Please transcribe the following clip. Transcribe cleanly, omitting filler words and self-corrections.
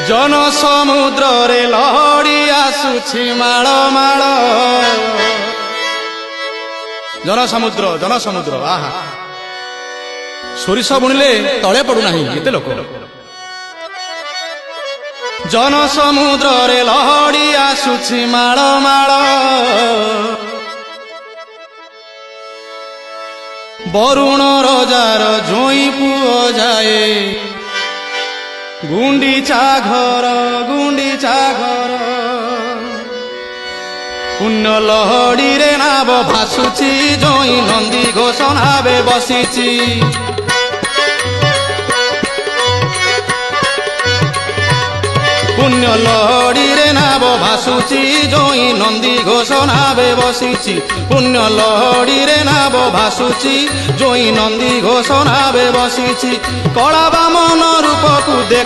जन समुद्र रे लहड़ी आसुछि माळ माळ जन समुद्र आहा सोरिष बुणिले तले पड़ुना एते लोक जन समुद्र रे लहड़ी आसुछि माळ माळ बरुण रजार जोई पुओ जाए गुंडीचा घर पुण्य लहड़ी रे नाव भासुची जोई नंदी घोष नावे बसीची पुण्य लहड़ी रे नाव भासुची जोई नंदी घोष नावे बसीची पुण्य लहड़ी रे नाव भासुची जोई नंदी घोष नावे बसीची कला बामन रूप को देख